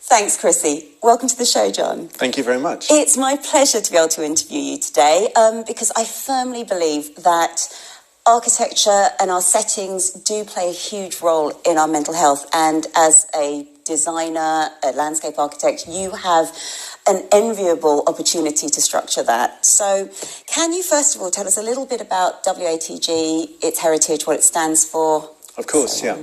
Thanks, Chrissy. Welcome to the show, John. Thank you very much. It's my pleasure to be able to interview you today because I firmly believe that architecture and our settings do play a huge role in our mental health. And as a designer, a landscape architect, you have an enviable opportunity to structure that. So can you first of all tell us a little bit about WATG, its heritage, what it stands for? Of course, yeah.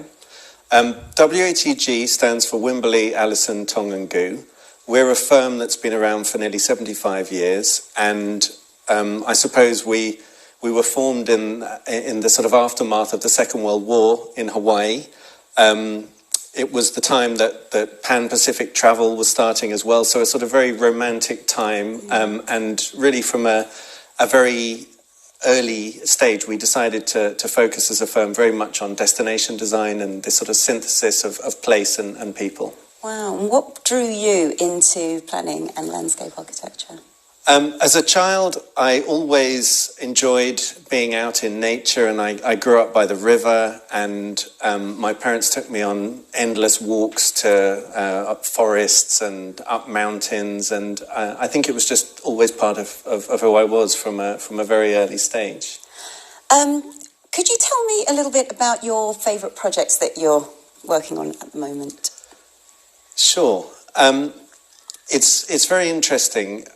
WATG stands for Wimberley, Allison, Tong and Gu. We're a firm that's been around for nearly 75 years, and I suppose we were formed in the sort of aftermath of the Second World War in Hawaii. It was the time that Pan-Pacific travel was starting as well, so a sort of very romantic time, and really from a very early stage, we decided to focus as a firm very much on destination design and this sort of synthesis of place and people. Wow. And what drew you into planning and landscape architecture? As a child, I always enjoyed being out in nature, and I grew up by the river, and my parents took me on endless walks to up forests and up mountains, and I think it was just always part of who I was from a very early stage. Could you tell me a little bit about your favourite projects that you're working on at the moment? Sure. It's very interesting.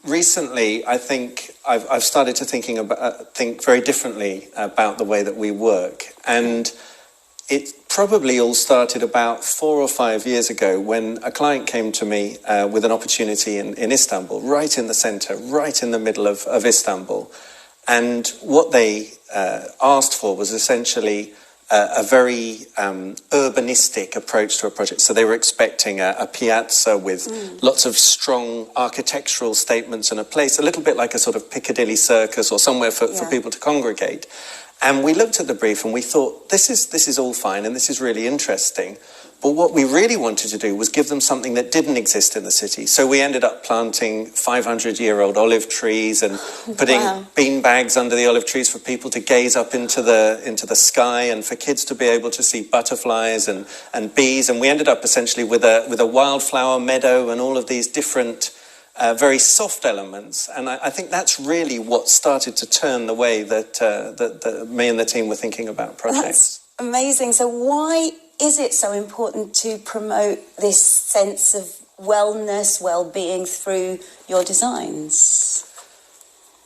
Recently, I think I've started to think very differently about the way that we work, and it probably all started about 4 or 5 years ago when a client came to me with an opportunity in Istanbul, right in the centre, right in the middle of Istanbul, and what they asked for was essentially a very urbanistic approach to a project. So they were expecting a piazza with lots of strong architectural statements and a place, a little bit like a sort of Piccadilly Circus or somewhere for people to congregate. And we looked at the brief and we thought, this is all fine and this is really interesting. But what we really wanted to do was give them something that didn't exist in the city. So we ended up planting 500-year-old olive trees and putting bean bags under the olive trees for people to gaze up into the sky and for kids to be able to see butterflies and bees. And we ended up essentially with a wildflower meadow and all of these different very soft elements. And I think that's really what started to turn the way that me and the team were thinking about projects. That's amazing. So why is it so important to promote this sense of wellness, well-being through your designs?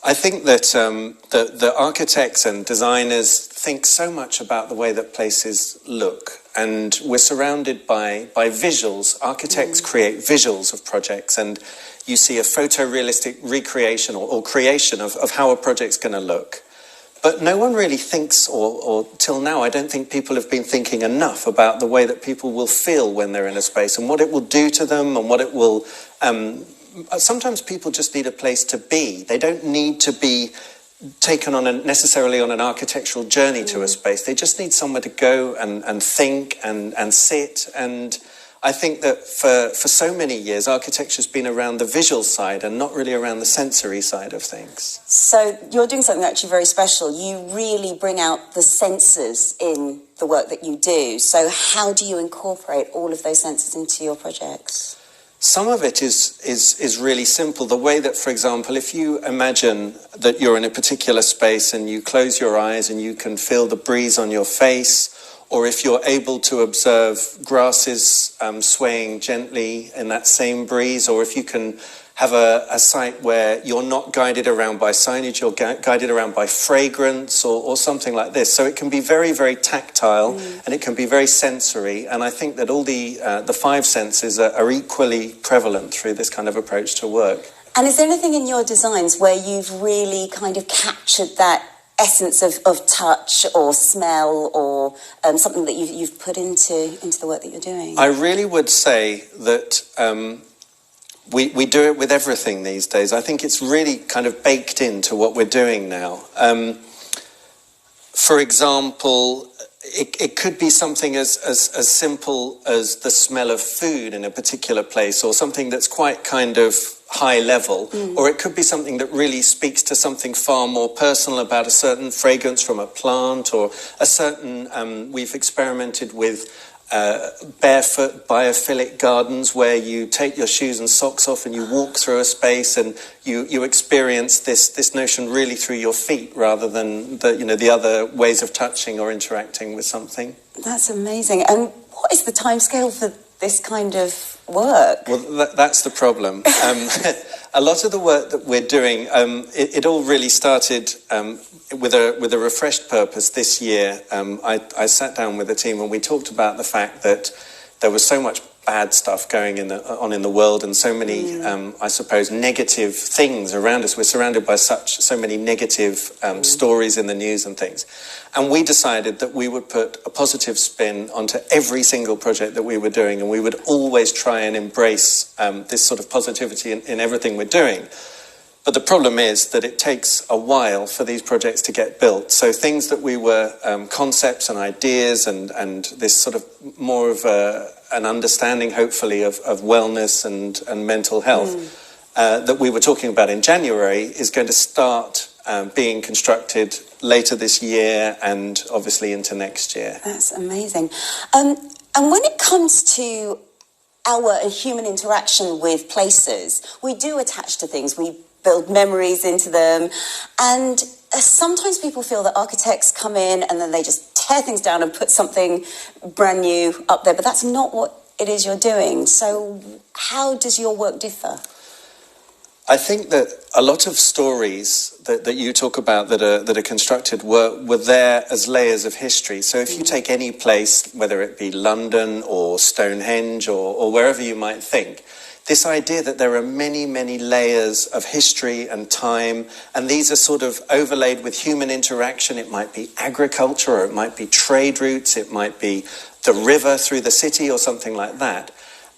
I think that the architects and designers think so much about the way that places look, and we're surrounded by visuals. Architects create visuals of projects, and you see a photorealistic recreation or creation of how a project's going to look. But no one really thinks, or till now, I don't think people have been thinking enough about the way that people will feel when they're in a space and what it will do to them and what it will... sometimes people just need a place to be. They don't need to be taken on necessarily on an architectural journey to a space. They just need somewhere to go and think and sit. And I think that for so many years, architecture's been around the visual side and not really around the sensory side of things. So you're doing something actually very special. You really bring out the senses in the work that you do. So how do you incorporate all of those senses into your projects? Some of it is really simple. The way that, for example, if you imagine that you're in a particular space and you close your eyes and you can feel the breeze on your face, or if you're able to observe grasses swaying gently in that same breeze, or if you can have a site where you're not guided around by signage, you're guided around by fragrance or something like this. So it can be very, very tactile and it can be very sensory. And I think that all the 5 senses are equally prevalent through this kind of approach to work. And is there anything in your designs where you've really kind of captured that essence of touch or smell or something that you've put into the work that you're doing? I really would say that we do it with everything these days. I think it's really kind of baked into what we're doing now. For example, it could be something as simple as the smell of food in a particular place, or something that's quite kind of high level, or it could be something that really speaks to something far more personal about a certain fragrance from a plant, or a certain, we've experimented with barefoot biophilic gardens where you take your shoes and socks off and you walk through a space and you experience this notion really through your feet rather than the other ways of touching or interacting with something. That's amazing. And what is the timescale for this kind of work? Well, that's the problem. A lot of the work that we're doing, it all really started with a refreshed purpose this year. I sat down with the team and we talked about the fact that there was so much bad stuff going on in the world, and so many, I suppose, negative things around us. We're surrounded by so many negative stories in the news and things. And we decided that we would put a positive spin onto every single project that we were doing, and we would always try and embrace this sort of positivity in everything we're doing. But the problem is that it takes a while for these projects to get built. So things that we were concepts and ideas and this sort of more of an understanding, hopefully, of wellness and mental health that we were talking about in January is going to start being constructed later this year and obviously into next year. That's amazing. And when it comes to our human interaction with places, we do attach to things. We build memories into them, and sometimes people feel that architects come in and then they just tear things down and put something brand new up there, but that's not what it is you're doing. So how does your work differ? I think that a lot of stories that you talk about that are constructed were there as layers of history. So if you take any place, whether it be London or Stonehenge or wherever you might think, this idea that there are many, many layers of history and time, and these are sort of overlaid with human interaction. It might be agriculture, or it might be trade routes, it might be the river through the city or something like that.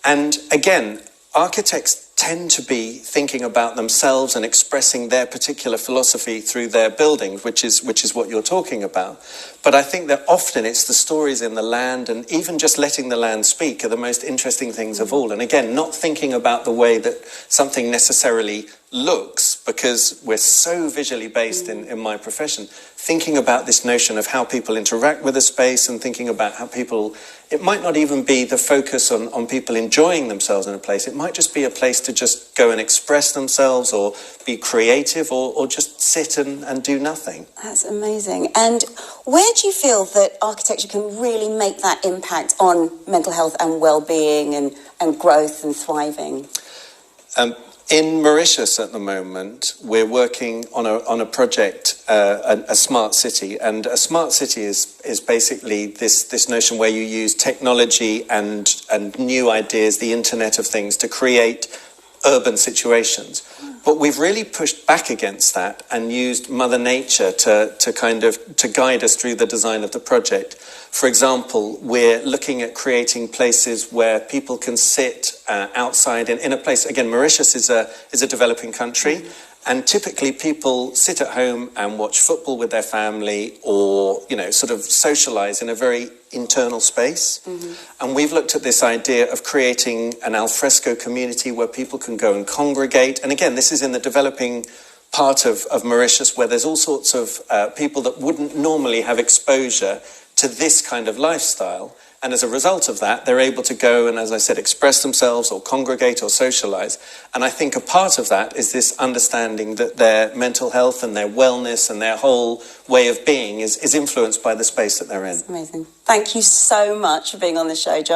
And again, architects tend to be thinking about themselves and expressing their particular philosophy through their buildings, which is what you're talking about. But I think that often it's the stories in the land, and even just letting the land speak are the most interesting things of all. And again, not thinking about the way that something necessarily looks, because we're so visually based in my profession, thinking about this notion of how people interact with a space and thinking about how people, it might not even be the focus on people enjoying themselves in a place. It might just be a place to just go and express themselves or be creative or just sit and do nothing. That's amazing. And where do you feel that architecture can really make that impact on mental health and well-being and growth and thriving? In Mauritius at the moment, we're working on a project, a smart city. And a smart city is basically this notion where you use technology and new ideas, the Internet of Things, to create urban situations. But we've really pushed back against that and used Mother Nature to guide us through the design of the project. For example, we're looking at creating places where people can sit outside in a place. Again, Mauritius is a developing country, and typically people sit at home and watch football with their family, or sort of socialise in a very internal space. And we've looked at this idea of creating an alfresco community where people can go and congregate. And again, this is in the developing part of Mauritius, where there's all sorts of people that wouldn't normally have exposure to this kind of lifestyle. And as a result of that, they're able to go and, as I said, express themselves or congregate or socialise. And I think a part of that is this understanding that their mental health and their wellness and their whole way of being is influenced by the space that they're in. That's amazing. Thank you so much for being on the show, John.